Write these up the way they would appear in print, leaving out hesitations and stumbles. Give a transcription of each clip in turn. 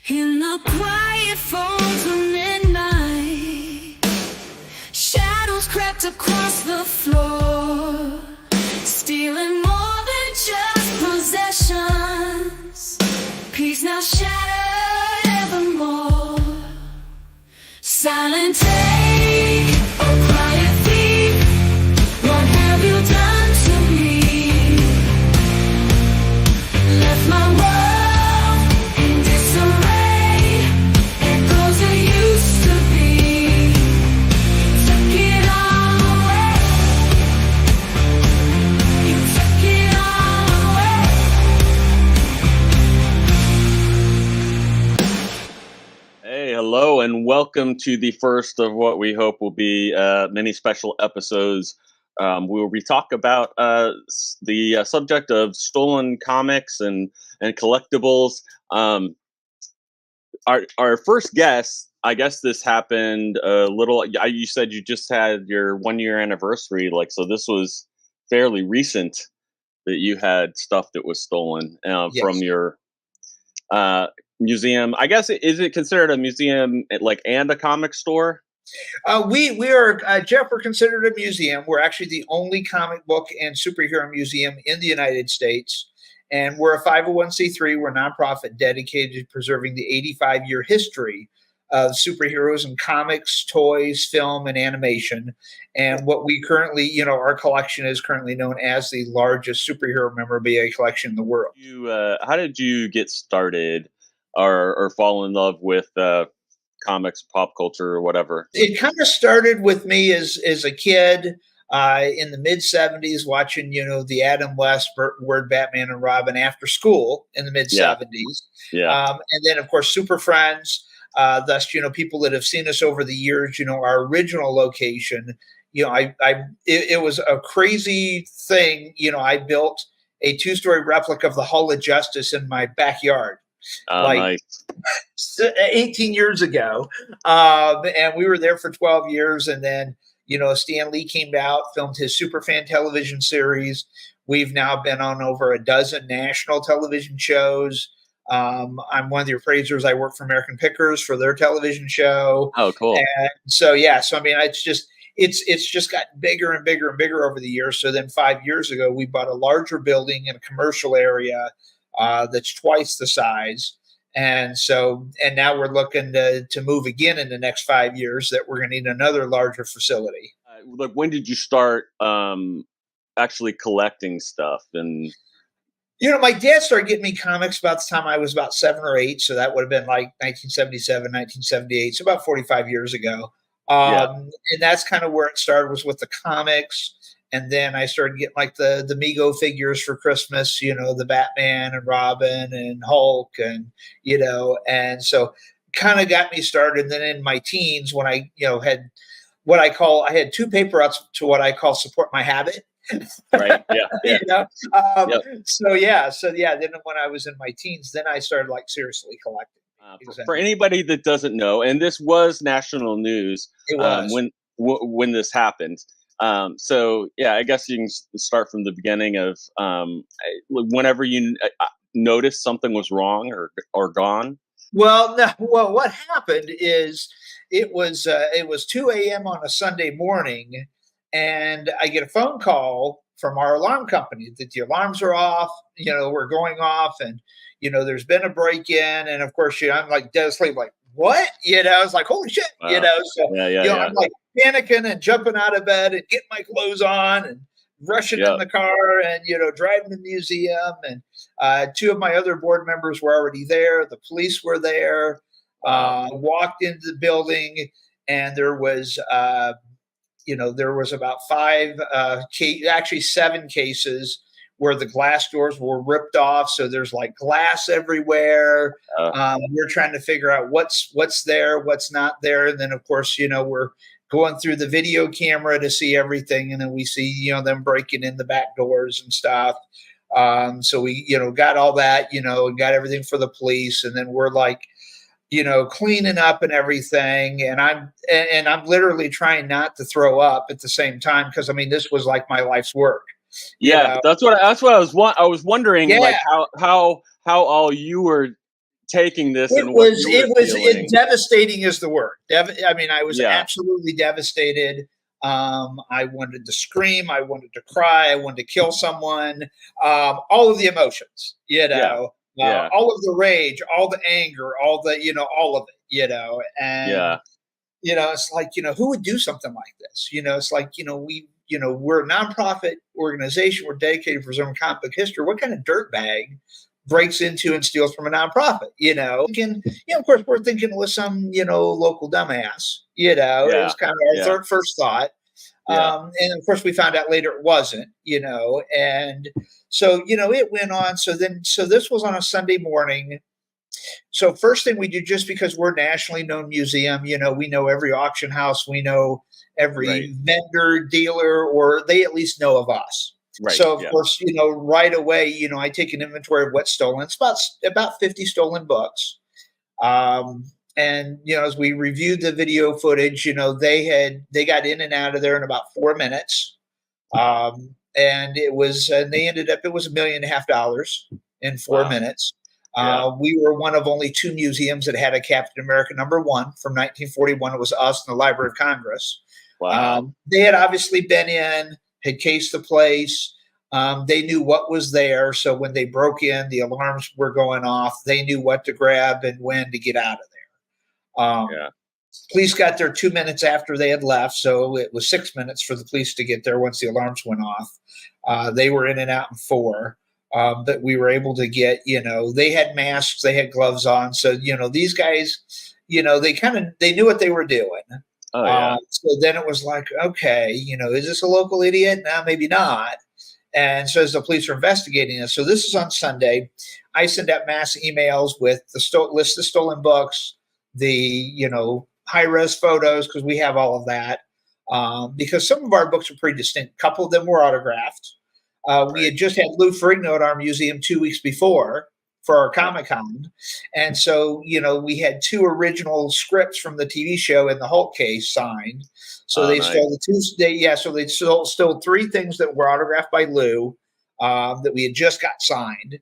In the quiet falls of midnight, shadows crept across the floor, stealing more than just possessions. Peace now shattered evermore. Silent take, oh quiet thief, what have you done to me? Left my world in disarray, echoes it used to be. Took it all away. You took it all away. Hey, hello, and welcome to the first of what we hope will be many special episodes where we talk about the subject of stolen comics and collectibles. Our first guest, I guess this happened a little. You said you just had your 1 year anniversary, so this was fairly recent that you had stuff that was stolen from Yes. your museum. I guess, is it considered a museum and a comic store? We are, Jeff, we're considered a museum. We're actually the only comic book and superhero museum in the United States. And we're a 501c3. We're a nonprofit dedicated to preserving the 85-year history of superheroes and comics, toys, film, and animation. And what we currently, our collection is currently known as the largest superhero memorabilia collection in the world. How did you get started or fall in love with comics, pop culture, or whatever? It kind of started with me as a kid in the mid 70s, watching, the Adam West, Burton Ward, Batman and Robin after school in the mid 70s. Yeah. And then, of course, Super Friends. Thus, people that have seen us over the years, our original location, it was a crazy thing. I built a 2-story replica of the Hall of Justice in my backyard. Nice. 18 years ago. And we were there for 12 years. And then, Stan Lee came out, filmed his Superfan television series. We've now been on over a dozen national television shows. I'm one of the appraisers. I work for American Pickers for their television show. Oh, cool. And so, it's just gotten bigger and bigger and bigger over the years. So then 5 years ago, we bought a larger building in a commercial area that's twice the size. And now we're looking to move again in the next 5 years, that we're going to need another larger facility. When did you start actually collecting stuff? And my dad started getting me comics about the time I was about 7 or 8. So that would have been like 1977, 1978. So about 45 years ago. And that's kind of where it started, was with the comics. And then I started getting the Mego figures for Christmas, the Batman and Robin and Hulk and so kind of got me started. And then in my teens, when I, had I had 2 paper routes to what I call support my habit. Right. Yeah. Then when I was in my teens, then I started seriously collecting. For anybody that doesn't know, and this was national news It was. when this happened. I guess you can start from the beginning of whenever you noticed something was wrong or gone. Well, what happened is it was 2 a.m. on a Sunday morning, and I get a phone call from our alarm company that the alarms are off. We're going off, and there's been a break-in, and of course, I'm dead asleep, what? I was like, holy shit, Wow. I'm panicking and jumping out of bed and getting my clothes on and rushing in the car and, driving to the museum. And 2 of my other board members were already there. The police were there. Walked into the building, and there was about 5, actually 7 cases where the glass doors were ripped off. So there's glass everywhere. We're trying to figure out what's there, what's not there. And then, of course, we're going through the video camera to see everything. And then we see, them breaking in the back doors and stuff. So we, got all that, and got everything for the police. And then we're cleaning up and everything. And I'm literally trying not to throw up at the same time, because this was my life's work. That's what I was wondering, how all you were taking this and what you were feeling. Devastating is the word. I mean, I was Yeah. absolutely devastated. I wanted to scream. I wanted to cry. I wanted to kill someone. All of the emotions, Yeah. all of the rage, all the anger, all all of it, and, Yeah. it's like, who would do something like this? It's like, we're a nonprofit organization. We're dedicated to preserving comic book history. What kind of dirtbag breaks into and steals from a nonprofit? Of course, we're thinking with some, local dumbass. It was kind of our first thought. And of course, we found out later it wasn't. And so it went on. So this was on a Sunday morning. So first thing we do, just because we're a nationally known museum, we know every auction house, we know every vendor, dealer, or they at least know of us. Right. So of course, right away, I take an inventory of what's stolen. It's about 50 stolen books. And as we reviewed the video footage, they got in and out of there in about 4 minutes. And it was $1.5 million in 4 minutes. We were one of only 2 museums that had a Captain America #1 from 1941. It was us and the Library of Congress. Wow. They had obviously been in, had cased the place. They knew what was there. So when they broke in, the alarms were going off. They knew what to grab and when to get out of there. Police got there 2 minutes after they had left. So it was 6 minutes for the police to get there once the alarms went off. They were in and out in 4. But we were able to get, they had masks, they had gloves on. So, these guys, they knew what they were doing. Oh, yeah. So then it was like, okay, is this a local idiot? No, maybe not. And so as the police are investigating this, so this is on Sunday, I send out mass emails with the list of stolen books, the, high-res photos, because we have all of that. Because some of our books are pretty distinct. A couple of them were autographed. We had just had Lou Ferrigno at our museum 2 weeks before for our Comic-Con. And so, we had 2 original scripts from the TV show in the Hulk case signed. So they stole they stole 3 things that were autographed by Lou that we had just got signed.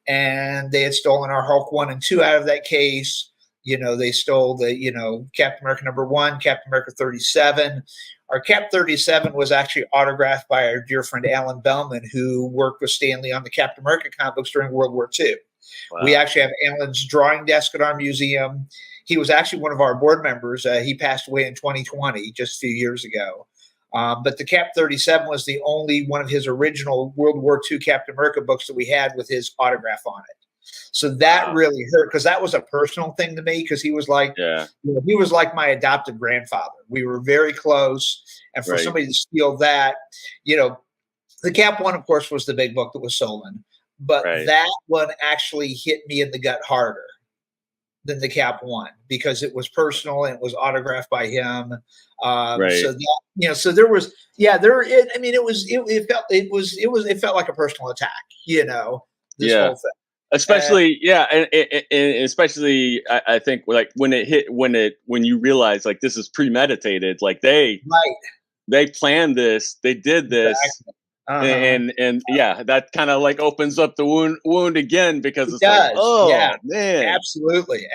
And they had stolen our Hulk 1 and 2 out of that case. They stole the, Captain America #1, Captain America 37. Our Cap 37 was actually autographed by our dear friend Alan Bellman, who worked with Stan Lee on the Captain America comic books during World War II. Wow. We actually have Alan's drawing desk at our museum. He was actually one of our board members. He passed away in 2020, just a few years ago. But the Cap 37 was the only one of his original World War II Captain America books that we had with his autograph on it. So that really hurt, because that was a personal thing to me, because he was like, he was like my adopted grandfather. We were very close. And for somebody to steal that, the Cap 1, of course, was the big book that was stolen. But that one actually hit me in the gut harder than the Cap 1, because it was personal and it was autographed by him. So that, so there was, it felt like a personal attack, this whole thing. Especially, and especially, I think, like when you realize, like, this is premeditated, like they planned this, they did this, and that kind of like opens up the wound again, because it's like, man, absolutely.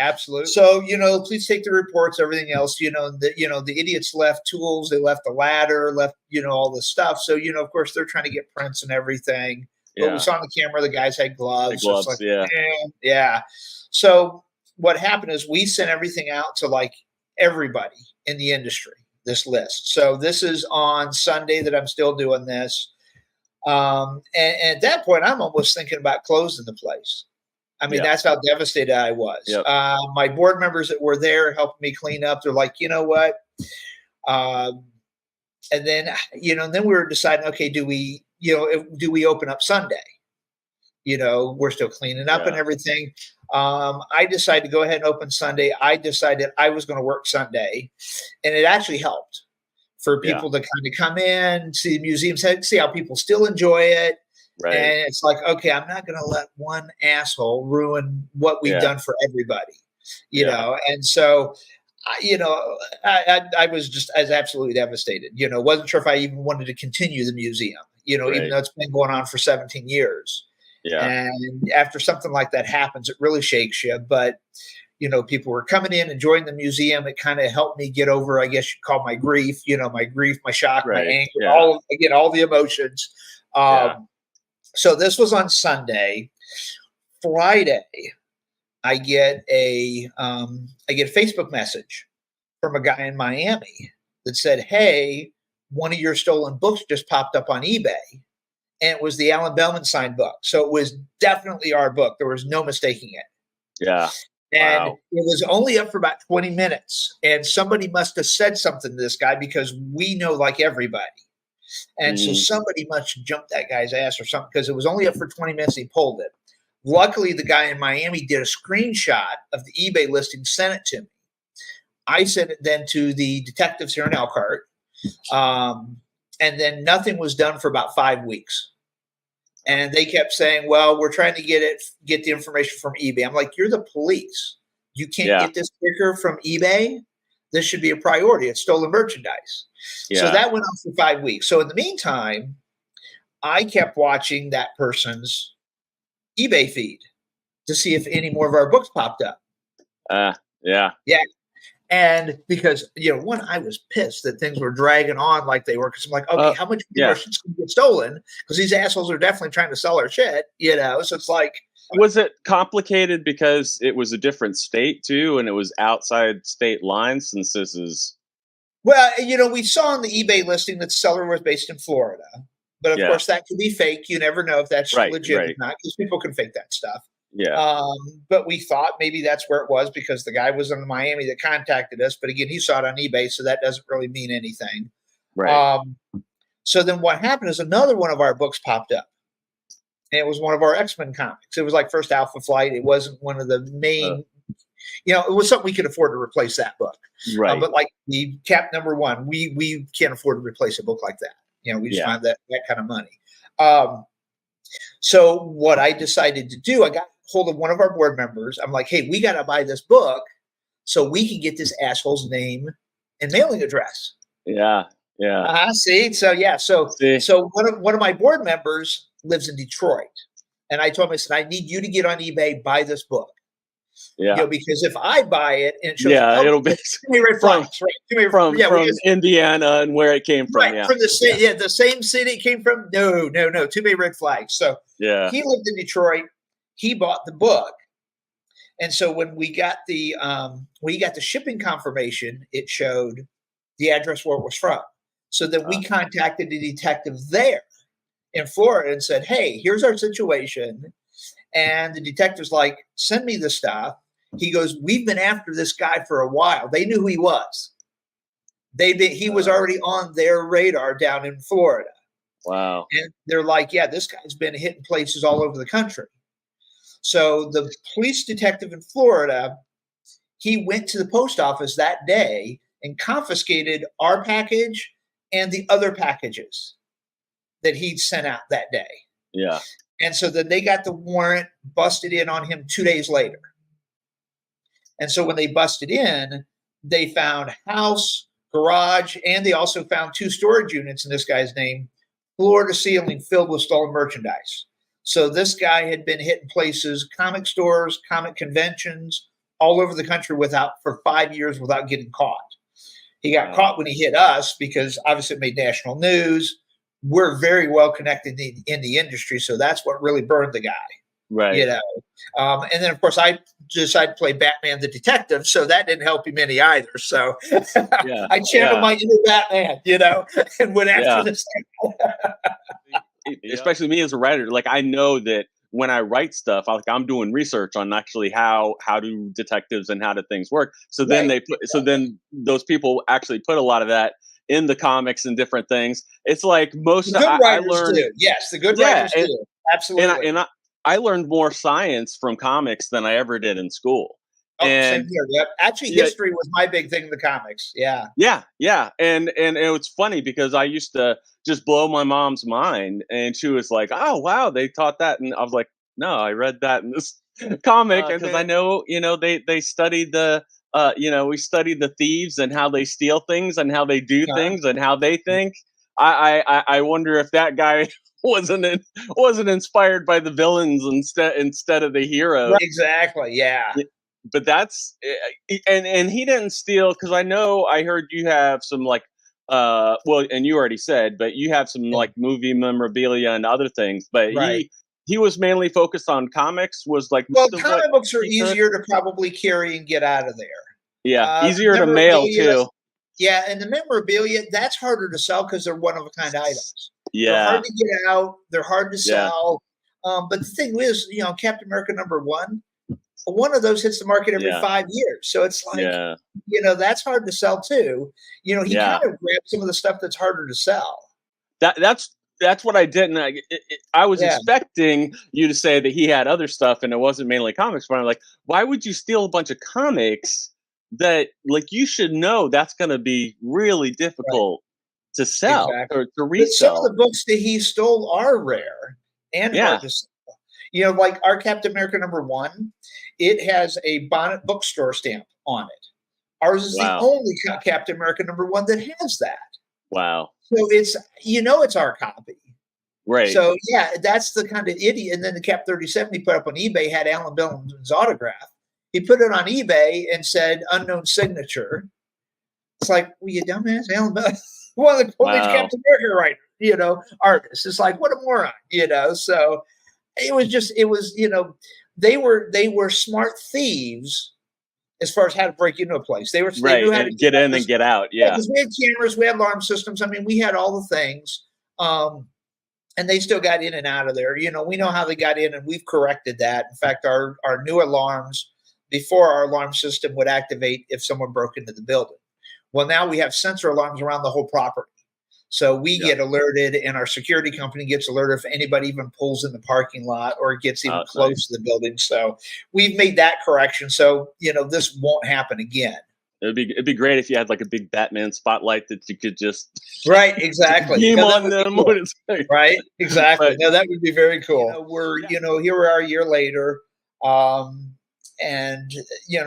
So please take the reports, everything else. The idiots left tools, they left the ladder, left all the stuff. So of course they're trying to get prints and everything. But we saw on the camera the guys had gloves. So it's like, So what happened is we sent everything out to like everybody in the industry, this list. So this is on Sunday that I'm still doing this. And at that point, I'm almost thinking about closing the place. I mean, that's how devastated I was. My board members that were there helping me clean up. They're like, you know what? And then, then we were deciding, okay, do we open up Sunday? We're still cleaning up and everything. I decided to go ahead and open Sunday. I decided I was going to work Sunday, and it actually helped for people to kind of come in, see the museum, see how people still enjoy it. And it's like, okay, I'm not going to let one asshole ruin what we've done for everybody, And so, I was absolutely devastated. Wasn't sure if I even wanted to continue the museum, even though it's been going on for 17 years. Yeah. And after something like that happens, it really shakes you. But people were coming in, enjoying the museum. It kind of helped me get over, I guess you'd call my grief, my shock, my Right. anger, Yeah. all the emotions. Yeah. So this was on Sunday. Friday, I get a Facebook message from a guy in Miami that said, "Hey, one of your stolen books just popped up on eBay." And it was the Alan Bellman signed book. So it was definitely our book. There was no mistaking it. Yeah. And Wow. it was only up for about 20 minutes. And somebody must have said something to this guy because we know like everybody. And so somebody must have jumped that guy's ass or something because it was only up for 20 minutes. He pulled it. Luckily, the guy in Miami did a screenshot of the eBay listing, sent it to me. I sent it then to the detectives here in Elkhart. And then nothing was done for about 5 weeks. And they kept saying, "Well, we're trying to get the information from eBay." I'm like, "You're the police. You can't get this quicker from eBay. This should be a priority. It's stolen merchandise." Yeah. So that went on for 5 weeks. So in the meantime, I kept watching that person's eBay feed to see if any more of our books popped up. Yeah. Yeah. And because, one, I was pissed that things were dragging on like they were. Because I'm like, okay, how much more shit's going to get stolen? Because these assholes are definitely trying to sell our shit, So it's like. Was it complicated because it was a different state too, and it was outside state lines since this is. Well, we saw on the eBay listing that the seller was based in Florida. But of course, that could be fake. You never know if that's legit or not because people can fake that stuff. Yeah. But we thought maybe that's where it was because the guy was in Miami that contacted us. But again, he saw it on eBay, so that doesn't really mean anything. Right. So then what happened is another one of our books popped up. And it was one of our X-Men comics. It was like First Alpha Flight. It wasn't one of the main, it was something we could afford to replace that book. Right. But like the Cap #1, we can't afford to replace a book like that. We just find that kind of money. So what I decided to do, I got hold of one of our board members. I'm like, "Hey, we got to buy this book so we can get this asshole's name and mailing address." Yeah. Yeah. See, so yeah, so one of my board members lives in Detroit, and I told him, I said, "I need you to get on eBay, buy this book." Yeah. Because if I buy it and it shows, it'll be too many red flags, right? From Indiana and where it came from. Right, from the same city it came from. No, too many red flags. So he lived in Detroit. He bought the book, and so when we got the shipping confirmation, it showed the address where it was from. So then we contacted the detective there in Florida and said, "Hey, here's our situation." And the detective's like, "Send me the stuff." He goes, "We've been after this guy for a while." They knew who he was. He was already on their radar down in Florida. Wow. And they're like, "Yeah, this guy's been hitting places all over the country." So the police detective in Florida, he went to the post office that day and confiscated our package and the other packages that he'd sent out that day. Yeah. And so then they got the warrant busted in on him 2 days later. And so when they busted in, they found house, garage, and they also found 2 storage units in this guy's name, floor to ceiling filled with stolen merchandise. So this guy had been hitting places, comic stores, comic conventions, all over the country for 5 years without getting caught. He got caught when he hit us because obviously it made national news. We're very well connected in the industry, so that's what really burned the guy. Right. And then of course I decided to play Batman the detective, so that didn't help him any either. So I channeled my inner Batman, and went after this thing. Especially me as a writer, like I know that when I write stuff, I'm doing research on actually how do detectives and how do things work. So then then those people actually put a lot of that in the comics and different things. It's like most the good writers I learned, do. Yes, the good writers do. Absolutely. And I learned more science from comics than I ever did in school. Oh, same here. Yep. Actually, history was my big thing in the comics. Yeah. Yeah. And it was funny because I used to just blow my mom's mind, and she was like, "Oh wow, they taught that," and I was like, "No, I read that in this comic," because I know they studied the we studied the thieves and how they steal things and how they do things and how they think. I wonder if that guy wasn't inspired by the villains instead of the heroes. Right, exactly. Yeah. But that's and he didn't steal, because I heard you have some like well, and you already said, but you have some like movie memorabilia and other things, but Right. he was mainly focused on comics, was like Well, most of what comic books are he could. easier to probably carry and get out of there. Yeah, The easier to mail memorabilia, too. yeah, and the memorabilia, that's harder to sell because they're one of a kind items. They're Yeah, hard to get out. They're hard to yeah, sell. But the thing is, Captain America #1, one of those hits the market every yeah, 5 years. So it's like, yeah, that's hard to sell too. He yeah. kind of grabbed some of the stuff that's harder to sell. That's what I didn't. I was Yeah, expecting you to say that he had other stuff and it wasn't mainly comics. But I'm like, why would you steal a bunch of comics that, like, you should know that's going to be really right, difficult to sell exactly. or to But some of resell? the books that he stole are rare and hard Yeah. to sell. Like our Captain America #1, it has a Bonnet bookstore stamp on it. Ours is the Wow. only Captain America #1 that has that. Wow. So it's our copy. Right. So yeah, that's the kind of idiot. And then the Cap 37 he put up on eBay had Alan Billington's autograph. He put it on eBay and said unknown signature. It's like, well, you dumbass, Alan Billington, one of the coolest Wow. Captain America artists. It's like, what a moron. So it was they were smart thieves as far as how to break into a place. They Right. knew how to And get in and get out. Yeah. because we had cameras, we had alarm systems. I mean, we had all the things. And they still got in and out of there. We know how they got in, and we've corrected that. In fact, our new alarms, before our alarm system would activate if someone broke into the building. Well, now we have sensor alarms around the whole property. So we Yeah. get alerted, and our security company gets alerted if anybody even pulls in the parking lot or gets even close Nice. to the building. So we've made that correction. So, this won't happen again. It'd be great if you had like a big Batman spotlight that you could just Right, exactly. beam No, that on would be them cool. when it's Right, exactly. But No, that would be very cool. Yeah. Here we are a year later. And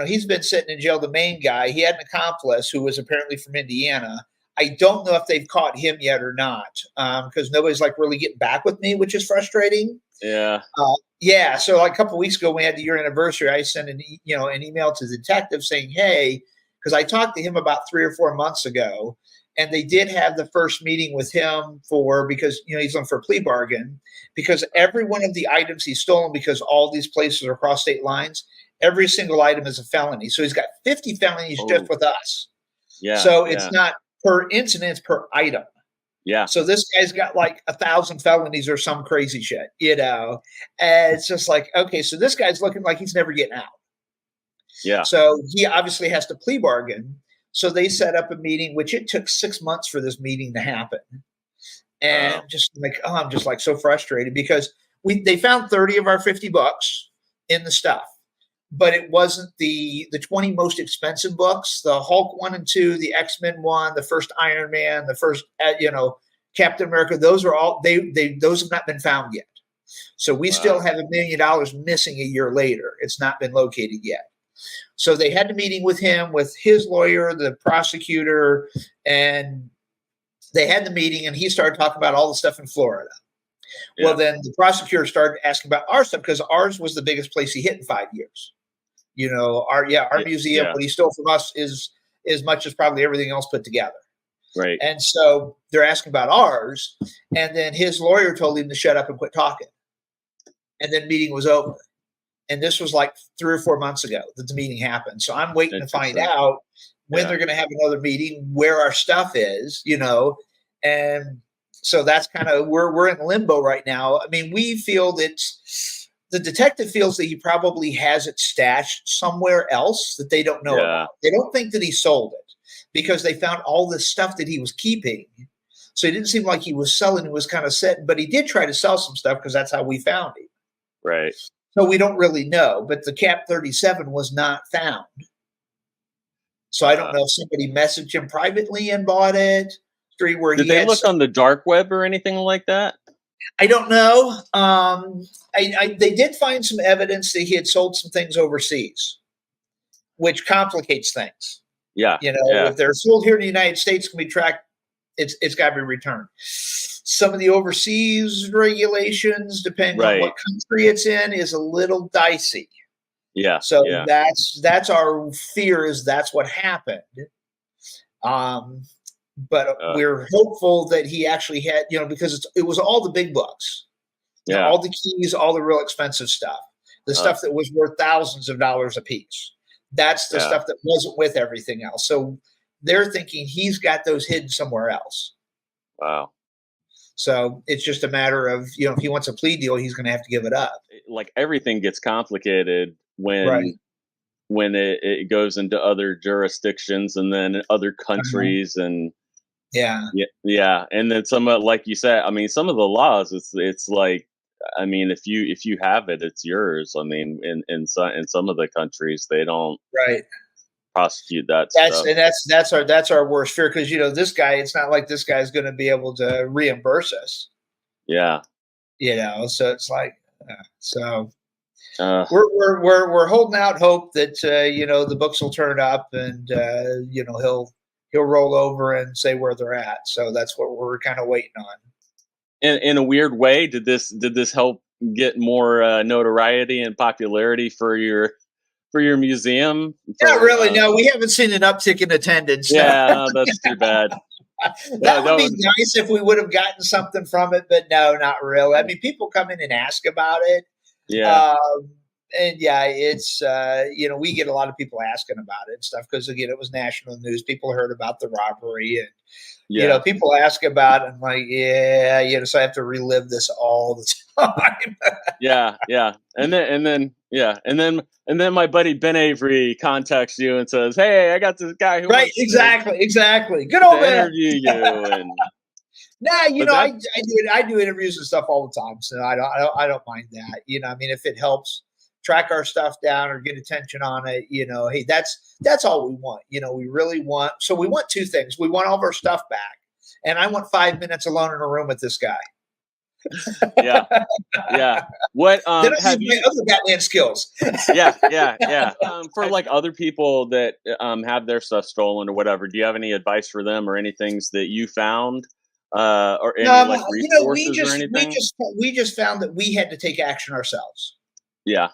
he's been sitting in jail. The main guy, he had an accomplice who was apparently from Indiana. I don't know if they've caught him yet or not, because nobody's like really getting back with me, which is frustrating. Yeah. Yeah, so like a couple of weeks ago, when we had the year anniversary, I sent an email to the detective saying, "Hey," because I talked to him about 3 or 4 months ago, and they did have the first meeting with him because he's on for a plea bargain, because every one of the items he's stolen, because all these places are across state lines, every single item is a felony. So he's got 50 felonies just with us. Yeah. So Yeah. it's not per incident, it's per item. Yeah. So this guy's got like 1,000 felonies or some crazy shit, and it's just like, okay, so this guy's looking like he's never getting out. Yeah. So he obviously has to plea bargain. So they set up a meeting, which it took 6 months for this meeting to happen. And I'm just like so frustrated because they found 30 of our 50 books in the stuff, but it wasn't the 20 most expensive books, the Hulk 1 and 2, the X-Men 1, the first Iron Man, the first, Captain America. Those are all, those have not been found yet. So we still have $1 million missing a year later. It's not been located yet. So they had a meeting with him, with his lawyer, the prosecutor, and they had the meeting, and he started talking about all the stuff in Florida. Yeah. Well, then the prosecutor started asking about our stuff, because ours was the biggest place he hit in 5 years. Our museum, what he stole from us is as much as probably everything else put together. Right. And so they're asking about ours, and then his lawyer told him to shut up and quit talking. And then meeting was over. And this was like 3 or 4 months ago that the meeting happened. So I'm waiting to find out when they're going to have another meeting, where our stuff is, and so that's kind of, we're in limbo right now. I mean, we feel that the detective feels that he probably has it stashed somewhere else that they don't know about. They don't think that he sold it because they found all this stuff that he was keeping. So it didn't seem like he was selling. He was kind of set, but he did try to sell some stuff because that's how we found him. Right. So we don't really know, but the Cap 37 was not found. So I don't know if somebody messaged him privately and bought it. Did they look on the dark web or anything like that? I don't know. They did find some evidence that he had sold some things overseas, which complicates things. Yeah. If they're sold here in the United States, can be tracked, it's got to be returned. Some of the overseas regulations, depending on Right. what country it's in, is a little dicey. Yeah. So Yeah. that's our fear, is that's what happened. Um, but Uh, we're hopeful that he actually had, because it was all the big bucks, yeah. all the keys, all the real expensive stuff, the stuff that was worth thousands of dollars a piece. That's the Yeah. stuff that wasn't with everything else. So they're thinking he's got those hidden somewhere else. Wow. So it's just a matter of, if he wants a plea deal, he's going to have to give it up. Like everything gets complicated Right. when it goes into other jurisdictions and then other countries and Yeah. yeah, and then some like you said, I mean, some of the laws, it's like, I mean, if you have it, it's yours. I mean, in some of the countries, they don't Right. prosecute that That's stuff. and that's our worst fear, because this guy. It's not like this guy's going to be able to reimburse us. Yeah. So it's like, so Uh, we're holding out hope that the books will turn up, and he'll roll over and say where they're at. So that's what we're kind of waiting on. in a weird way, did this help get more notoriety and popularity for your museum? Not For really. No, we haven't seen an uptick in attendance. No. yeah, that's too bad. That would that be was nice if we would have gotten something from it, but no, not really. I mean, people come in and ask about it. yeah, And yeah, it's we get a lot of people asking about it and stuff, because again, it was national news. People heard about the robbery, and yeah. people ask about it. I'm like, yeah, so I have to relive this all the time. Yeah, yeah, and then my buddy Ben Avery contacts you and says, "Hey, I got this guy who Right? wants Exactly. Good to old man. interview you." And Nah, but I that, do interviews and stuff all the time, so I don't mind that. I mean, if it helps track our stuff down or get attention on it, hey, that's all we want. We really want. So we want two things. We want all of our stuff back, and I want 5 minutes alone in a room with this guy. yeah, yeah. What Then I have use my you? other Batman skills. Yeah. For like other people that have their stuff stolen or whatever, do you have any advice for them or any things that you found, or any like We resources or just we anything? just we just found that we had to take action ourselves. Yeah,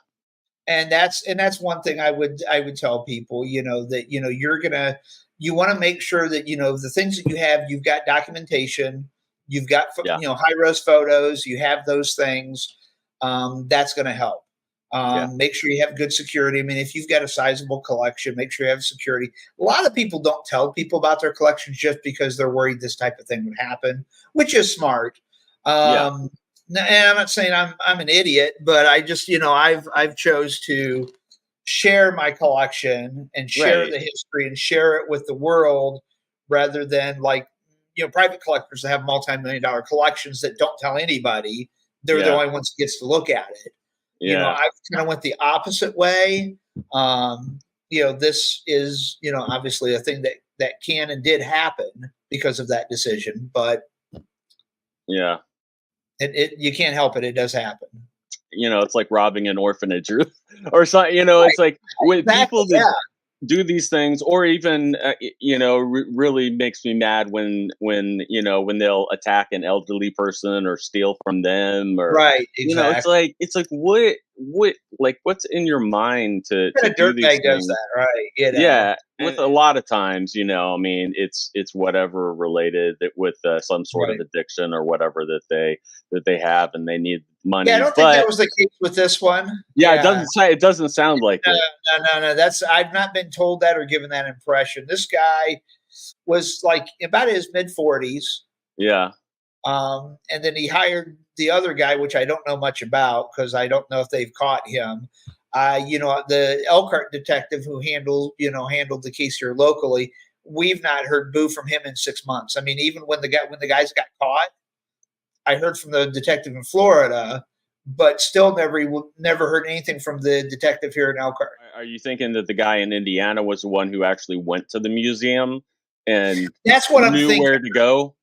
And that's one thing I would tell people, that you want to make sure that the things that you have, you've got documentation, you've got yeah, high res photos, you have those things. That's going to help. yeah, Make sure you have good security. I mean, if you've got a sizable collection, make sure you have security. A lot of people don't tell people about their collections just because they're worried this type of thing would happen, which is smart. yeah, And I'm not saying I'm an idiot, but I just I've chose to share my collection and share right, the history and share it with the world, rather than like private collectors that have multi-million-dollar collections that don't tell anybody. They're the yeah, only ones that gets to look at it. yeah, I've kind of went the opposite way. This is obviously a thing that can and did happen because of that decision, but yeah. you can't help it. It does happen. It's like robbing an orphanage or something. It's like with Exactly. people that Yeah. do these things, or even really makes me mad when they'll attack an elderly person or steal from them, or Right. it's Exactly. like what like what's in your mind to What kind of do these dirtbag does things. that, right? Yeah, with And a lot of times, I mean, it's whatever related with some sort of right. addiction or whatever that they have, and they need Yeah, I money. don't think that But was the case with this one. yeah, Yeah. it doesn't sound like No, it. no. That's I've not been told that or given that impression. This guy was like about his mid-40s. Yeah, And then he hired the other guy, which I don't know much about because I don't know if they've caught him. The Elkhart detective who handled the case here locally. We've not heard boo from him in 6 months. I mean, even when the guys got caught, I heard from the detective in Florida, but still never heard anything from the detective here in Elkhart. are you thinking that the guy in Indiana was the one who actually went to the museum and That's what I'm knew thinking. where to go?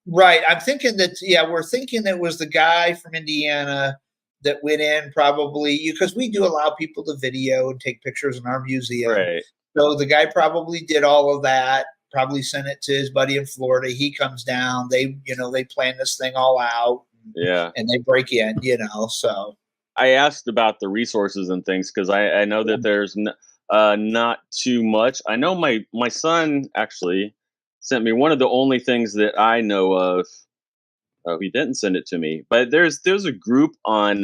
Right. I'm thinking that, yeah, we're thinking that it was the guy from Indiana that went in, probably, because we do allow people to video and take pictures in our museum. Right. So the guy probably did all of that. probably sent it to his buddy in Florida. He comes down. They plan this thing all out. Yeah. And they break in. So. I asked about the resources and things because I know that there's not too much. I know my son actually sent me one of the only things that I know of. Oh, he didn't send it to me, but there's a group on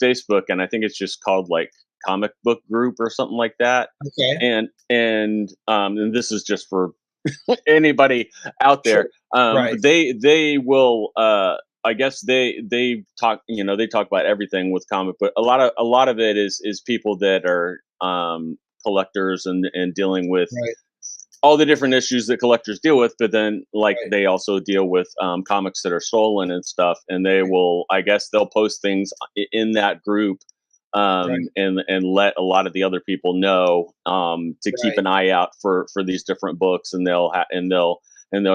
Facebook, and I think it's just called like Comic Book Group or something like that. Okay. And this is just for anybody out there. Sure. Right. They will. I guess they talk. They talk about everything with comic, but a lot of it is people that are collectors and dealing with Right. all the different issues that collectors deal with, but then Right. they also deal with comics that are stolen and stuff, and they will, I guess they'll post things in that group, Right. and let a lot of the other people know to keep Right. an eye out for these different books, and they'll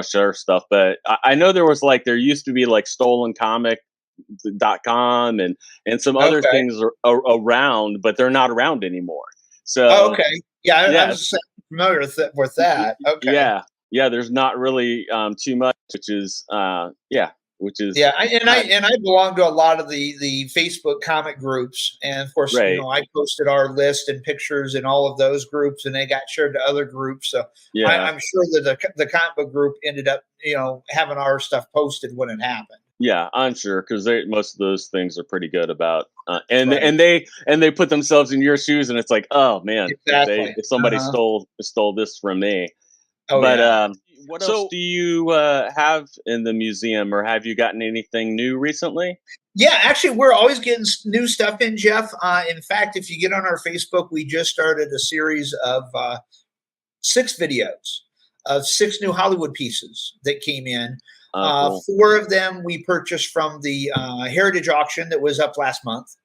share stuff. But I know there used to be like stolencomic.com and some other Okay. things around, but they're not around anymore. So Oh, okay. Yeah, I yeah, was familiar with that. Okay. yeah, there's not really too much, which is Yeah, I uh, belong to a lot of the Facebook comic groups, and of course, right. I posted our list and pictures in all of those groups, and they got shared to other groups. So Yeah, I'm sure that the comic book group ended up, having our stuff posted when it happened. yeah, I'm sure because most of those things are pretty good about, and Right. they put themselves in your shoes, and it's like, oh man, Exactly. if somebody Uh-huh. stole this from me. Oh But yeah. what else do you have in the museum, or have you gotten anything new recently? Yeah, actually, we're always getting new stuff in, Jeff. In fact, if you get on our Facebook, we just started a series of 6 videos of 6 new Hollywood pieces that came in. Cool. 4 of them we purchased from the Heritage auction that was up last month.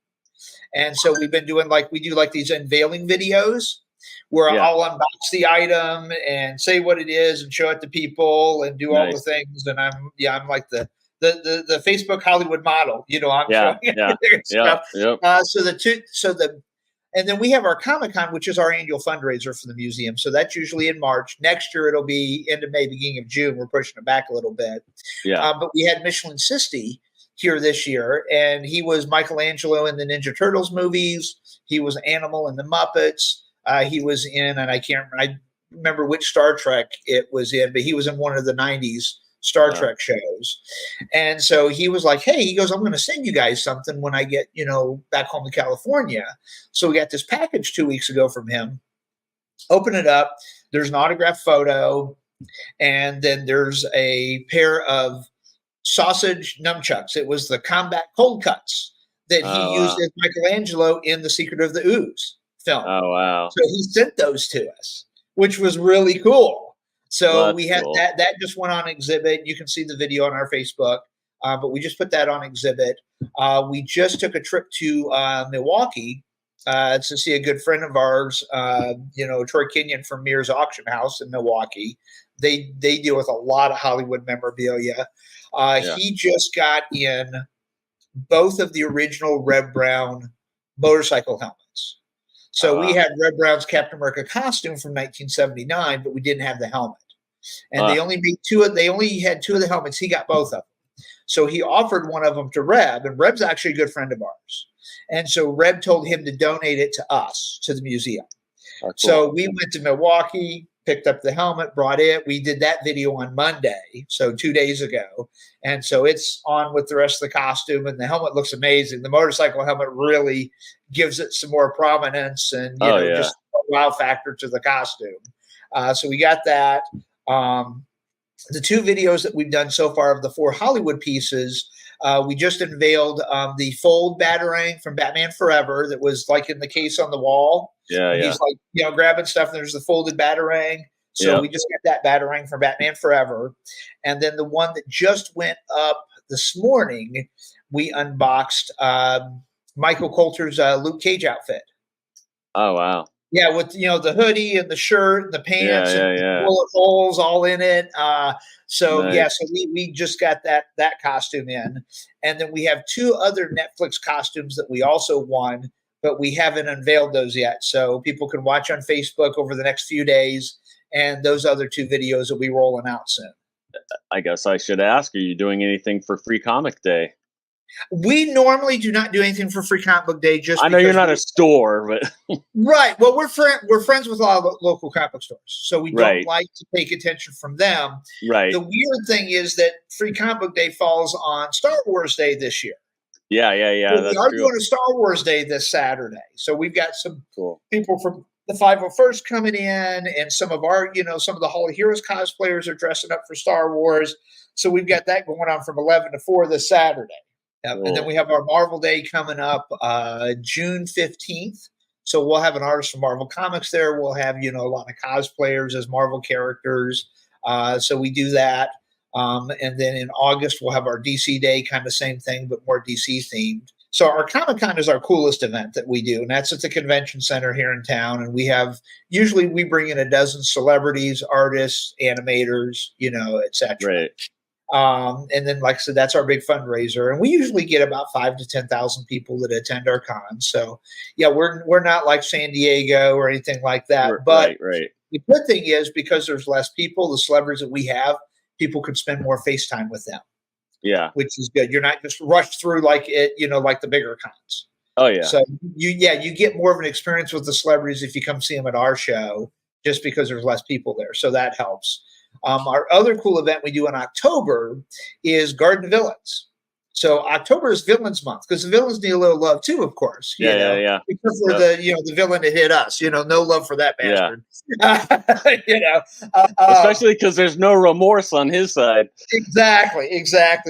And so we've been doing we do these unveiling videos where Yeah, I'll unbox the item and say what it is and show it to people and do all the nice. things. And I'm like the Facebook Hollywood model, I'm Yeah, showing yeah, their yeah, stuff. yep. And then we have our Comic-Con, which is our annual fundraiser for the museum. So that's usually in March. Next year, it'll be end of May, beginning of June. We're pushing it back a little bit. Yeah. But we had Michelin Sisti here this year, and he was Michelangelo in the Ninja Turtles movies. He was Animal in the Muppets. He was in, and I remember which Star Trek it was in, but he was in one of the 90s Star Trek shows. And so he was like, hey, he goes, I'm going to send you guys something when I get, back home to California. So we got this package 2 weeks ago from him. Open it up. There's an autographed photo. And then there's a pair of sausage nunchucks. It was the combat cold cuts that he Oh used wow. as Michelangelo in The Secret of the Ooze film. Oh wow. So he sent those to us, which was really cool. So Well, we that's had cool. that just went on exhibit. You can see the video on our Facebook, but we just put that on exhibit. We just took a trip to Milwaukee to see a good friend of ours, Troy Kenyon from Mears Auction House in Milwaukee. They deal with a lot of Hollywood memorabilia. Yeah. He just got in both of the original Red Brown motorcycle helmets. So we had Red Brown's Captain America costume from 1979, but we didn't have the helmet. And they only had 2 of the helmets. He got both of them. So he offered one of them to Reb, and Reb's actually a good friend of ours. And so Reb told him to donate it to us, to the museum. Cool. So we went to Milwaukee, picked up the helmet, brought it. We did that video on Monday, so 2 days ago. And so it's on with the rest of the costume, and the helmet looks amazing. The motorcycle helmet really gives it some more prominence and just a wow factor to the costume. So we got that. The 2 videos that we've done so far of the 4 Hollywood pieces, we just unveiled the fold Batarang from Batman Forever that was like in the case on the wall. Yeah, yeah. He's like, grabbing stuff, and there's the folded Batarang. So we just got that Batarang from Batman Forever. And then the one that just went up this morning, we unboxed Michael Coulter's Luke Cage outfit. Oh wow. Yeah, with the hoodie and the shirt and the pants and the bullet holes all in it. So Nice. we just got that costume in, and then we have 2 other Netflix costumes that we also won, but we haven't unveiled those yet. So people can watch on Facebook over the next few days and those other 2 videos will be rolling out soon. I guess I should ask, are you doing anything for Free Comic Day? We normally do not do anything for Free Comic Book Day, just I know you're because not a store, but right. Well, we're friends with a lot of local comic book stores, so we don't Right. like to take attention from them. right. The weird thing is that Free Comic Book Day falls on Star Wars Day this year. Yeah, So we that's are true. doing a Star Wars Day this Saturday. So we've got some Cool. people from the 501st coming in, and some of our, some of the Hall of Heroes cosplayers are dressing up for Star Wars. So we've got that going on from 11 to 4 this Saturday. And then Cool. we have our Marvel Day coming up June 15th. So we'll have an artist from Marvel Comics there. We'll have, a lot of cosplayers as Marvel characters. So we do that. And then in August, we'll have our DC Day, kind of same thing, but more DC themed. So our Comic-Con is our coolest event that we do, and that's at the convention center here in town. And usually we bring in a dozen celebrities, artists, animators, etc. Right. And then, like I said, that's our big fundraiser, and we usually get about 5,000 to 10,000 people that attend our con. So, yeah, we're not like San Diego or anything like that. But Right. the good thing is, because there's less people, the celebrities that we have, people can spend more FaceTime with them, Yeah. which is good. You're not just rushed through like like the bigger cons. Oh, yeah. So you get more of an experience with the celebrities if you come see them at our show, just because there's less people there. So that helps. Our other cool event we do in October is Garden Villains. So October is Villains Month, because the villains need a little love too, of course. Yeah. Because for the villain that hit us, no love for that bastard. Especially because there's no remorse on his side. Exactly.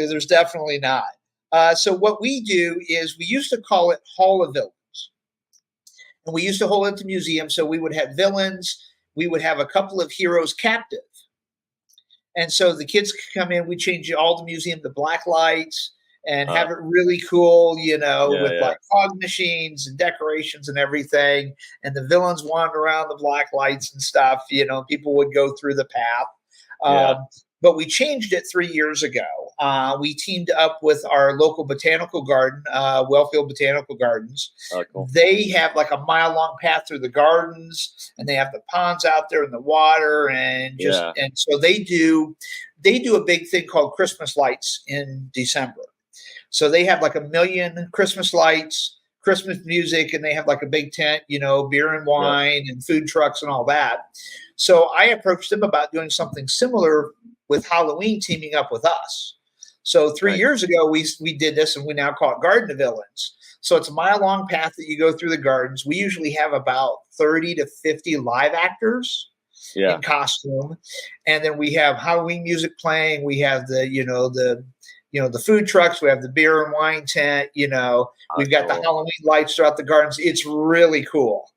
There's definitely not. So what we do is, we used to call it Hall of Villains, and we used to hold it at the museum. So we would have villains. We would have a couple of heroes captive. And so the kids could come in, we change all the museum to black lights and have it really cool, with like fog machines and decorations and everything. And the villains wander around the black lights and stuff, people would go through the path. But we changed it 3 years ago. We teamed up with our local botanical garden, Wellfield Botanical Gardens. Oh, cool. They have like a mile-long path through the gardens, and they have the ponds out there in the water, and so they do a big thing called Christmas lights in December. So they have like 1 million Christmas lights, Christmas music, and they have like a big tent, beer and wine and food trucks and all that. So I approached them about doing something similar with Halloween, teaming up with us. So 3 years ago, we did this, and we now call it Garden of Villains. So it's a mile-long path that you go through the gardens. We usually have about 30 to 50 live actors in costume, and then we have Halloween music playing. We have the food trucks. We have the beer and wine tent. We've got the Halloween lights throughout the gardens. It's really cool.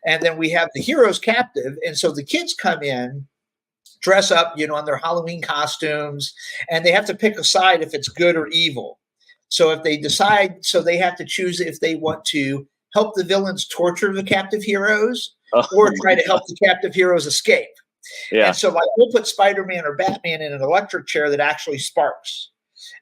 And then we have the heroes captive, and so the kids come in, dress up, in their Halloween costumes, and they have to pick a side if it's good or evil. So if they decide, so they have to choose if they want to help the villains torture the captive heroes or try to help the captive heroes escape. Yeah. And so like we'll put Spider-Man or Batman in an electric chair that actually sparks.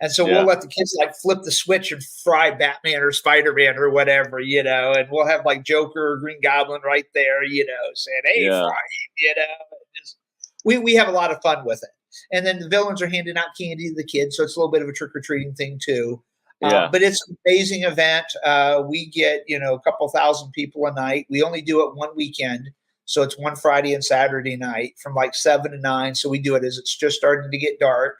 And so we'll let the kids like flip the switch and fry Batman or Spider-Man or whatever, and we'll have like Joker or Green Goblin right there, saying, hey, fry him, We have a lot of fun with it. And then the villains are handing out candy to the kids, so it's a little bit of a trick-or-treating thing too. But it's an amazing event. We get, a couple thousand people a night. We only do it one weekend, so it's one Friday and Saturday night from like 7 to 9. So we do it as it's just starting to get dark.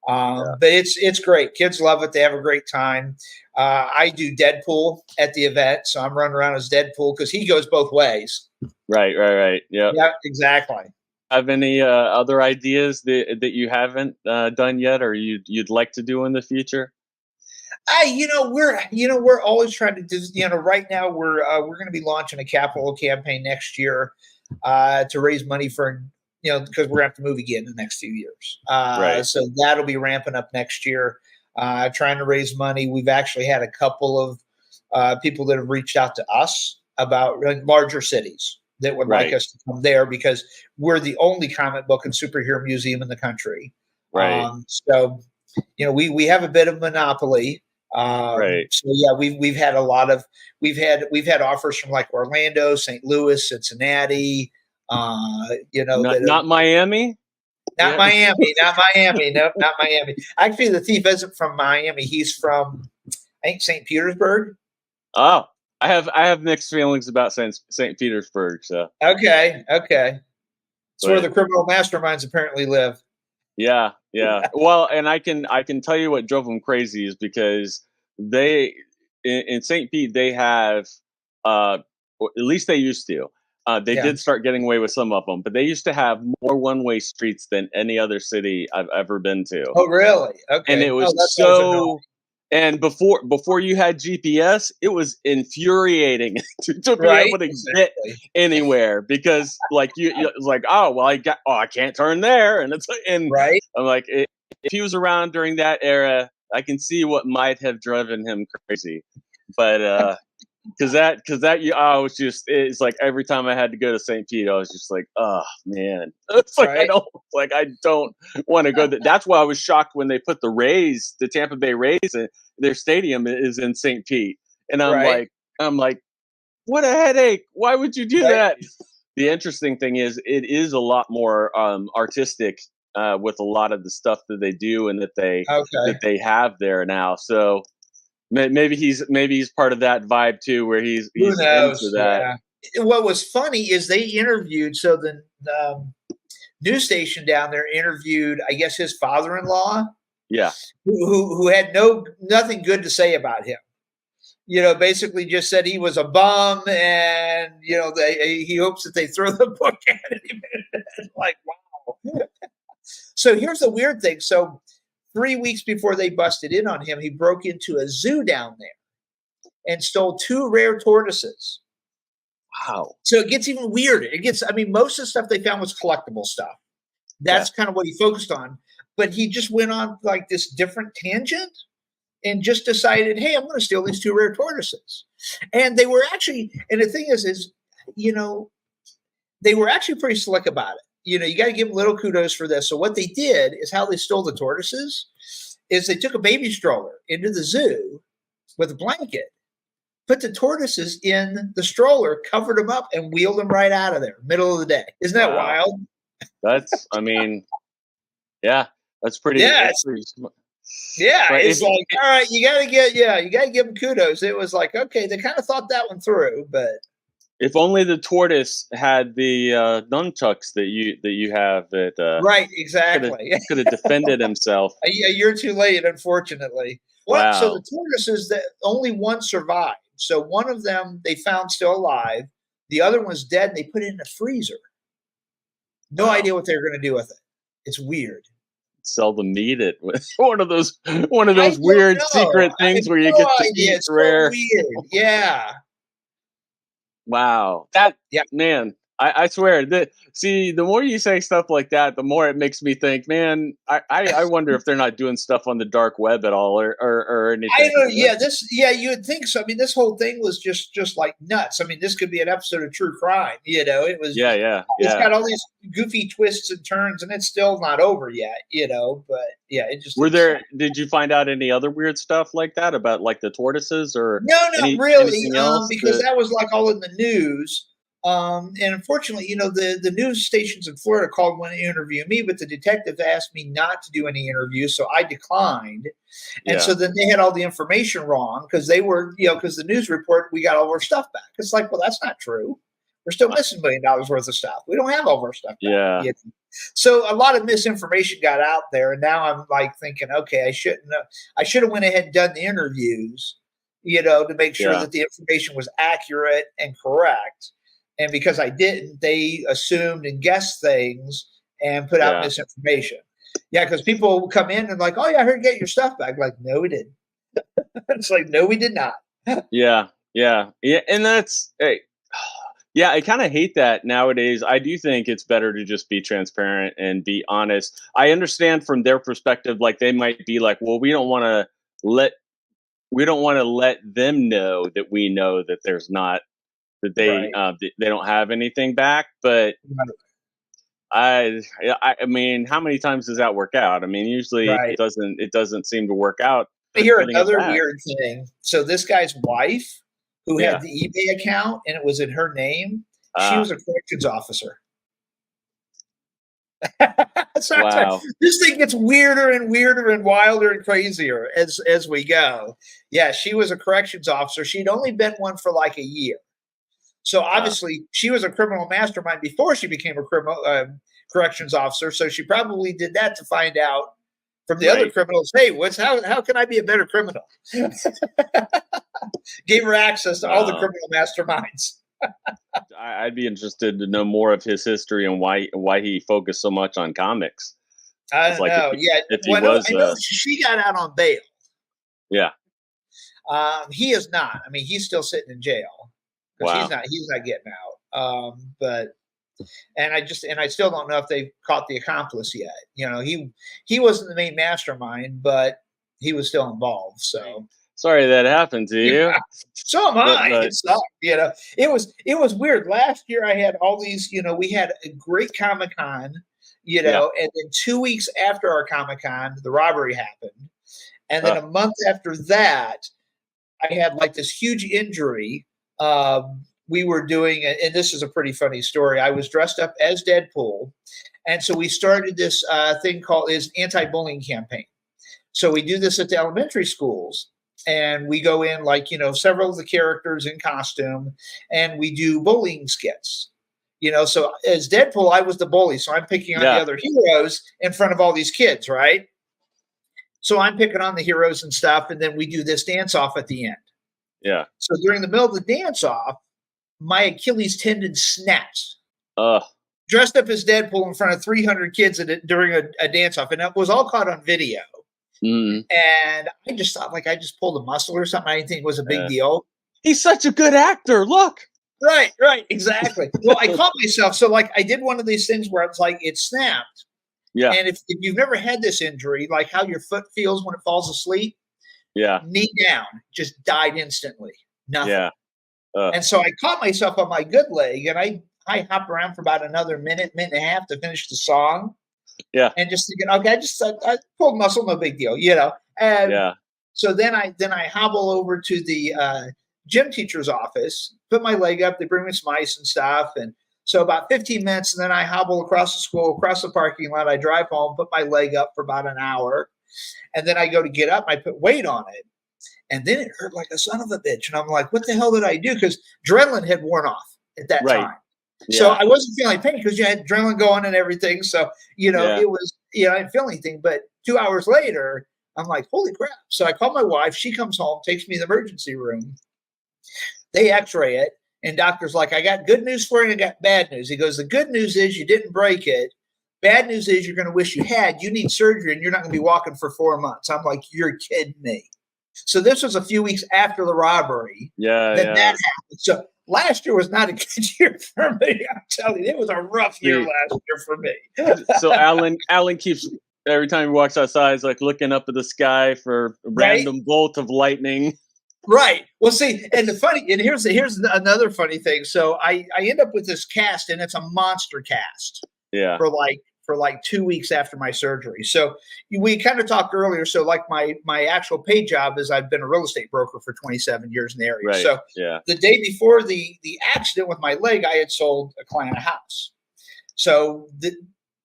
But it's great. Kids love it. They have a great time. I do Deadpool at the event, so I'm running around as Deadpool because he goes both ways. Right. Yeah, exactly. Have any other ideas that you haven't done yet, or you'd like to do in the future? We're always trying to do. Right now we're going to be launching a capital campaign next year to raise money for. Because we're going to have to move again in the next few years. So that'll be ramping up next year, trying to raise money. We've actually had a couple of people that have reached out to us about larger cities that would like us to come there because we're the only comic book and superhero museum in the country. So, we have a bit of monopoly. So yeah, we've had a lot of, we've had offers from like Orlando, St. Louis, Cincinnati, Not Miami. Not Yeah. Miami, not Miami, nope, not Miami. Actually, the thief isn't from Miami. He's from, I think, St. Petersburg. Oh, I have mixed feelings about St. Petersburg. So Okay. It's where but the criminal masterminds apparently live. yeah. Well, and I can tell you what drove them crazy is because they in St. Pete they have or at least they used to. They Yeah. did start getting away with some of them, but they used to have more one-way streets than any other city I've ever been to. Oh, really? And Okay. it Oh, was that sounds annoying. so and before you had GPS, it was infuriating to be Right? able to get Exactly. anywhere because like it's like, oh well, I can't turn there, and Right? I'm like, if he was around during that era, I can see what might have driven him crazy, but I was just, it's like every time I had to go to St. Pete, I was just like, oh man, it's like Right? I don't want to go there. That's why I was shocked when they put the Tampa Bay Rays, and their stadium is in St. Pete, and Right? I'm like, what a headache! Why would you do Right? that? The interesting thing is, it is a lot more artistic with a lot of the stuff that they do and Okay. that they have there now. So maybe he's part of that vibe too, where Who he's into knows? that. Yeah. What was funny is they interviewed, so the news station down there interviewed, I guess, his father-in-law, Yeah, who had nothing good to say about him. Basically just said he was a bum, and he hopes that they throw the book at him. Like, wow. So here's the weird thing. So 3 weeks before they busted in on him, he broke into a zoo down there and stole 2 rare tortoises. wow. So it gets even weirder. I mean, most of the stuff they found was collectible stuff. That's kind of what he focused on. But he just went on like this different tangent and just decided, hey, I'm going to steal these 2 rare tortoises. And they were actually, and the thing is, they were actually pretty slick about it. You got to give them little kudos for this. So what they did is how they stole the tortoises is they took a baby stroller into the zoo with a blanket, put the tortoises in the stroller, covered them up, and wheeled them right out of there, middle of the day. Isn't that Wow. wild? That's, I mean, yeah, that's pretty. Yeah, That's pretty smart. Yeah, But it's like, all right, you got to give them kudos. It was like, okay, they kind of thought that one through, but if only the tortoise had the nunchucks that you have, that right, exactly. could have defended himself. You're too late, unfortunately. Well, so Wow. the tortoises, that only one survived. So one of them they found still alive. The other one was dead, and they put it in a freezer. No Wow. idea what they were going to do with it. It's weird. Sell the meat at one of those I weird don't know. secret I things have where you no get to idea. eat It's so rare. weird. Yeah. Wow. That, Yeah. man, I swear that, see, the more you say stuff like that, the more it makes me think, man, I wonder if they're not doing stuff on the dark web at all, or anything. I don't. Yeah, you would think so. I mean, this whole thing was just like nuts. I mean, this could be an episode of True Crime. It was. Yeah. It's got all these goofy twists and turns, and it's still not over yet. But yeah, it just. Did you find out any other weird stuff like that about like the tortoises or No, not really, anything else? because that was like all in the news. And unfortunately, the news stations in Florida called one to interview me, but the detective asked me not to do any interviews, so I declined. And so then they had all the information wrong because they were, because the news report, we got all of our stuff back. It's like, well, that's not true. We're still missing $1 million worth of stuff. We don't have all of our stuff back. Yeah. So a lot of misinformation got out there, and now I'm like thinking, okay, I should have went ahead and done the interviews, to make sure that the information was accurate and correct. And because I didn't, they assumed and guessed things and put out misinformation. Yeah, because people will come in and like, oh yeah, I heard get your stuff back. Like, no, we didn't. It's like, no, we did not. Yeah, and that's, hey, yeah, I kind of hate that nowadays. I do think it's better to just be transparent and be honest. I understand from their perspective, like they might be like, well, we don't want to let them know that we know that there's not, that they don't have anything back. But I mean, how many times does that work out? I mean, usually it doesn't seem to work out. I hear another weird thing. So this guy's wife, who had the eBay account and it was in her name, she was a corrections officer. So Wow. this thing gets weirder and weirder and wilder and crazier as we go. Yeah, she was a corrections officer. She'd only been one for like a year. So obviously, she was a criminal mastermind before she became a criminal corrections officer. So she probably did that to find out from the other Right. criminals, hey, how can I be a better criminal? Gave her access to all the Wow. criminal masterminds. I'd be interested to know more of his history and why he focused so much on comics. I It's don't like know. Yeah, if he well, was, I know she got out on bail. yeah, He is not. I mean, he's still sitting in jail because wow, he's not getting out. But and I still don't know if they've caught the accomplice yet. You know, he wasn't the main mastermind, but he was still involved. So sorry that happened to you. so am I. But It sucked. You know, it was weird. Last year I had all these. You know, we had a great Comic-Con. You yeah, know, and then 2 weeks after our Comic-Con, the robbery happened, and then a month after that, I had like this huge injury. We were doing, and this is a pretty funny story. I was dressed up as Deadpool, and so we started this thing called is anti-bullying campaign. So we do this at the elementary schools, and we go in like several of the characters in costume, and we do bullying skits. You know, so as Deadpool, I was the bully, so I'm picking on the yeah, other heroes in front of all these kids, right? So I'm picking on the heroes and stuff, and then we do this dance off at the end. yeah. So during the middle of the dance off, my Achilles tendon snaps. Uh, Dressed up as Deadpool in front of 300 kids during a dance off, and it was all caught on video. mm, And I just thought, like, I just pulled a muscle or something. I didn't think it was a big deal. he's such a good actor. Look. Right, exactly. Well, I caught myself. So, like, I did one of these things where it's like it snapped. Yeah, And if you've never had this injury, like how your foot feels when it falls asleep, yeah, knee down, just died instantly. Nothing. yeah. And so I caught myself on my good leg, and I hopped around for about another minute and a half to finish the song. Yeah. And just thinking, okay, I pulled muscle, no big deal, you know. And Yeah. so then I hobble over to the gym teacher's office, put my leg up. They bring me some ice and stuff, and so about 15 minutes, and then I hobble across the school, across the parking lot. I drive home, put my leg up for about an hour, and then I go to get up. And I put weight on it, and then it hurt like a son of a bitch. And I'm like, what the hell did I do? Because adrenaline had worn off at that Right. time. Yeah. So I wasn't feeling pain because you had adrenaline going and everything. So, Yeah. it was, I didn't feel anything. But 2 hours later, I'm like, holy crap. So I call my wife. She comes home, takes me to the emergency room. They x-ray it. And doctor's like, I got good news for you and I got bad news. He goes, the good news is you didn't break it. Bad news is you're going to wish you had. You need surgery and you're not going to be walking for 4 months. I'm like, you're kidding me. So this was a few weeks after the robbery. Yeah. That happened. So last year was not a good year for me. I'm telling you, it was a rough year last year for me. So Allen keeps every time he walks outside, he's like looking up at the sky for a random bolt of lightning. Right. Well, see, and here's another funny thing. So I end up with this cast, and it's a monster cast. Yeah. For like 2 weeks after my surgery. So we kind of talked earlier. So like my actual paid job is I've been a real estate broker for 27 years in the area. Right. So yeah. the day before the accident with my leg, I had sold a client a house. So the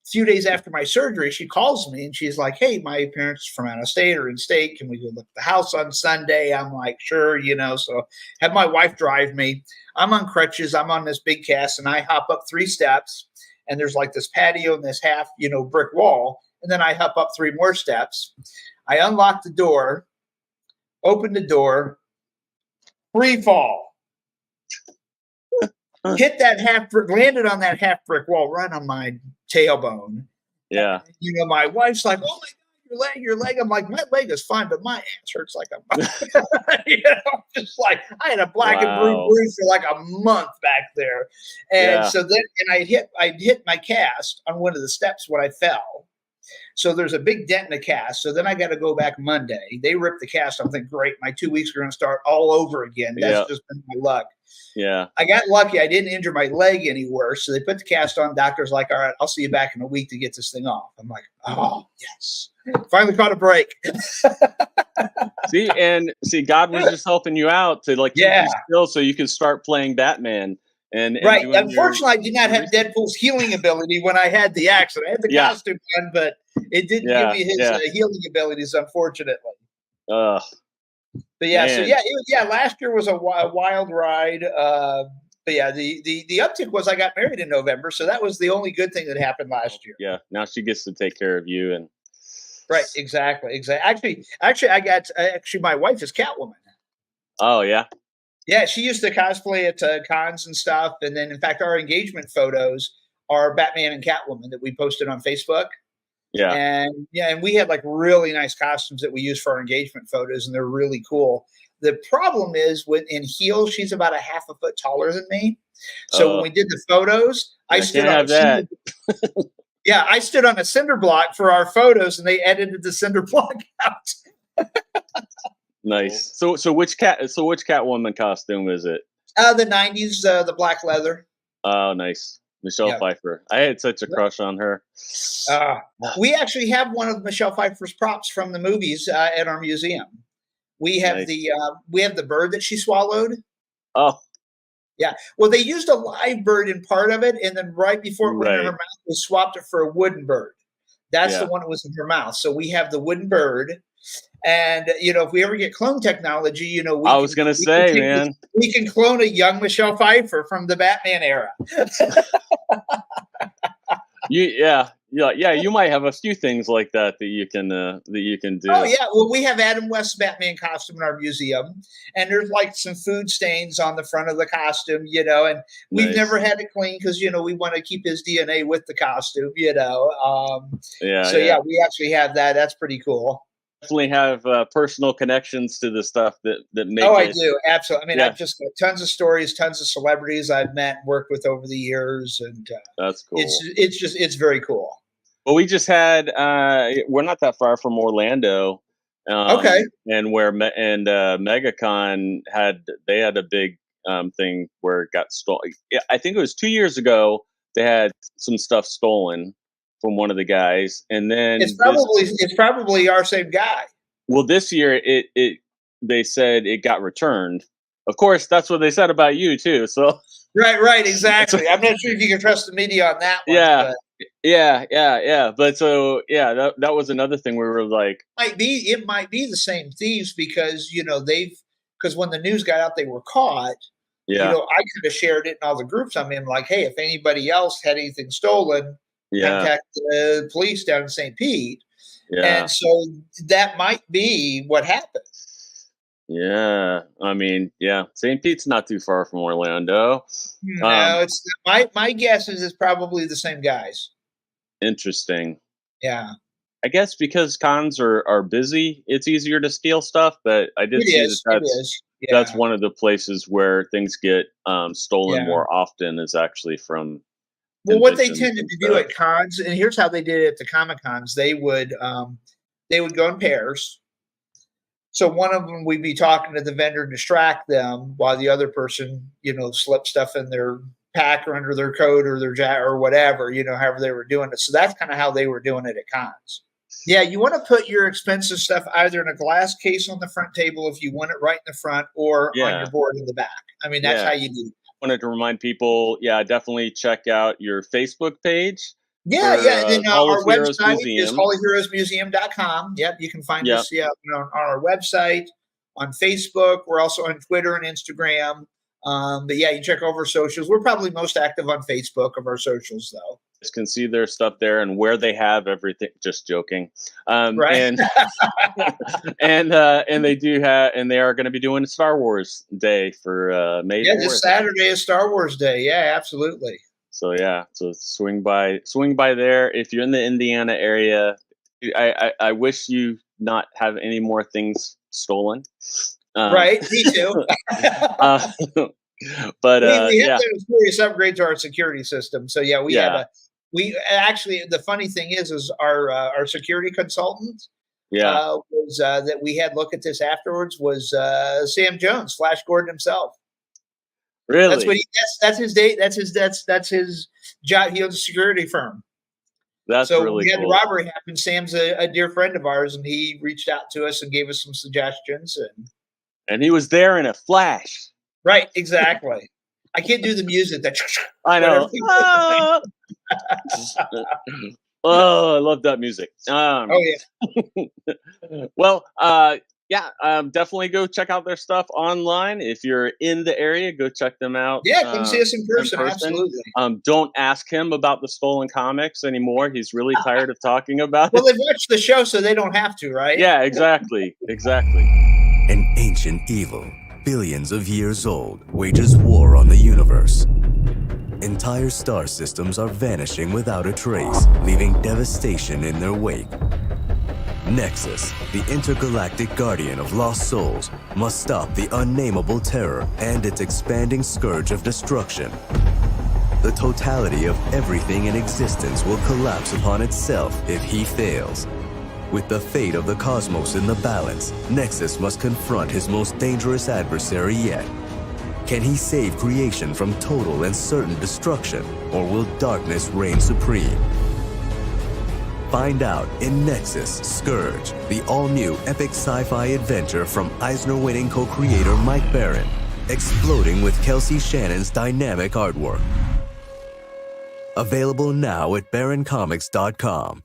few days after my surgery, she calls me and she's like, hey, my parents from out of state or in state. Can we go look at the house on Sunday? I'm like, sure, so have my wife drive me. I'm on crutches. I'm on this big cast and I hop up 3 steps and there's like this patio and this half, brick wall. And then I hop up 3 more steps. I unlock the door, open the door, free fall. Hit that landed on that half brick wall, right on my tailbone. Yeah. My wife's like, oh my God, your leg. I'm like, my leg is fine, but my ass hurts like a just like I had a black and blue bruise for like a month back there. And so then I hit my cast on one of the steps when I fell. So there's a big dent in the cast. So then I got to go back Monday. They ripped the cast. I'm thinking, great, my 2 weeks are going to start all over again. That's just been my luck. Yeah. I got lucky. I didn't injure my leg any worse. So they put the cast on. Doctor's like, all right, I'll see you back in a week to get this thing off. I'm like, oh, yes. Finally caught a break. See, God was just helping you out to keep you still so you could start playing Batman. and Right. doing Unfortunately, I did not have research. Deadpool's healing ability when I had the accident. I had the Yeah. costume done, but it didn't give me his Yeah. healing abilities, unfortunately. Ugh, But yeah, so man. last year was a wild ride. But yeah, the uptick was I got married in November, so that was the only good thing that happened last year. Yeah. Now she gets to take care of you, and Right, exactly. Actually, my wife is Catwoman. oh yeah, Yeah, she used to cosplay at cons and stuff, and then in fact, our engagement photos are Batman and Catwoman that we posted on Facebook. yeah. And we had like really nice costumes that we use for our engagement photos, and they're really cool. The problem is when in heels, she's about a half a foot taller than me. So when we did the photos, I Yeah, stood can't on have that. I stood on a cinder block for our photos, and they edited the cinder block out. Nice. So which Catwoman costume is it? The '90s, the black leather. Oh, nice. Michelle Yeah. Pfeiffer. I had such a crush on her. We actually have one of Michelle Pfeiffer's props from the movies at our museum. We have Nice. the bird that she swallowed. Oh, Yeah. Well, they used a live bird in part of it, and then right before it went in her right. mouth, they swapped it for a wooden bird. That's the Yeah. one that was in her mouth. So we have the wooden bird. And if we ever get clone technology, I was gonna say, man. we can clone a young Michelle Pfeiffer from the Batman era. Yeah. You might have a few things like that you can do. Oh yeah, well we have Adam West's Batman costume in our museum, and there's like some food stains on the front of the costume, and we've Nice. never had it clean because we want to keep his DNA with the costume, Yeah. So yeah, we actually have that. That's pretty cool. Definitely have personal connections to the stuff that make Oh, I it. do absolutely. I mean, Yeah. I've just got tons of stories, tons of celebrities I've met and worked with over the years, and That's cool. it's very cool. Well, we just had we're not that far from Orlando. Okay. And MegaCon had a big thing where it got stolen. Yeah, I think it was 2 years ago. They had some stuff stolen from one of the guys, and then It's probably our same guy. this year they said it got returned. Of course, that's what they said about you too. So Right, exactly. I'm not sure if you can trust the media on that one. Yeah. But yeah. But so yeah, that was another thing we were like, it might be the same thieves because because when the news got out they were caught. yeah, I kind of shared it in all the groups I'm in, like, hey, if anybody else had anything stolen, yeah, contact the police down in St. Pete. yeah, And so that might be what happened. yeah. I mean, yeah, St. Pete's not too far from Orlando. No, it's my guess is it's probably the same guys. Interesting. Yeah, I guess because cons are busy, it's easier to steal stuff. But I did it see is. that It is. Yeah. that's one of the places where things get stolen Yeah. more often is actually from. Well, what they conventions tended and to do stuff. at cons, and here's how they did it at the Comic Cons, they would go in pairs. So one of them we'd be talking to the vendor and distract them while the other person, slipped stuff in their pack or under their coat or their jacket or whatever, however they were doing it. So that's kind of how they were doing it at cons. Yeah, you want to put your expensive stuff either in a glass case on the front table if you want it right in the front or on Yeah. your board in the back. I mean, that's Yeah. how you do it. Wanted to remind people, definitely check out your Facebook page. Yeah, for, yeah. And then Hall our of Heroes website is Museum. hollyheroesmuseum.com. Yep, you can find Yep. us on our website, on Facebook. We're also on Twitter and Instagram. But yeah, you check over socials. We're probably most active on Facebook of our socials, though. You can see their stuff there and where they have everything. Just joking. Right. And they do have, and they are going to be doing Star Wars Day for May 4th. This Saturday is Star Wars Day. Yeah, absolutely. So so swing by there if you're in the Indiana area. I wish you not have any more things stolen. Right, me too. But we have to do a serious upgrade to our security system. So yeah, we actually, the funny thing is our security consultant was that we had look at this afterwards was Sam Jones, Flash Gordon himself. Really? That's what that's his date. That's his job. He owns a security firm. That's so really when we had cool. the robbery happen, Sam's a dear friend of ours, and he reached out to us and gave us some suggestions. And he was there in a flash. Right, exactly. I can't do the music that I know. whatever. Oh, I love that music. Oh yeah. Well, yeah, definitely go check out their stuff online. If you're in the area, go check them out. Yeah, come see us in person. Absolutely. Don't ask him about the stolen comics anymore. He's really tired of talking about Well, it. they've watched the show, so they don't have to, right? Yeah, exactly. Exactly. An ancient evil, billions of years old, wages war on the universe. Entire star systems are vanishing without a trace, leaving devastation in their wake. Nexus, the intergalactic guardian of lost souls, must stop the unnameable terror and its expanding scourge of destruction. The totality of everything in existence will collapse upon itself if he fails. With the fate of the cosmos in the balance, Nexus must confront his most dangerous adversary yet. Can he save creation from total and certain destruction, or will darkness reign supreme? Find out in Nexus Scourge, the all-new epic sci-fi adventure from Eisner-winning co-creator Mike Baron, exploding with Kelsey Shannon's dynamic artwork. Available now at baroncomics.com.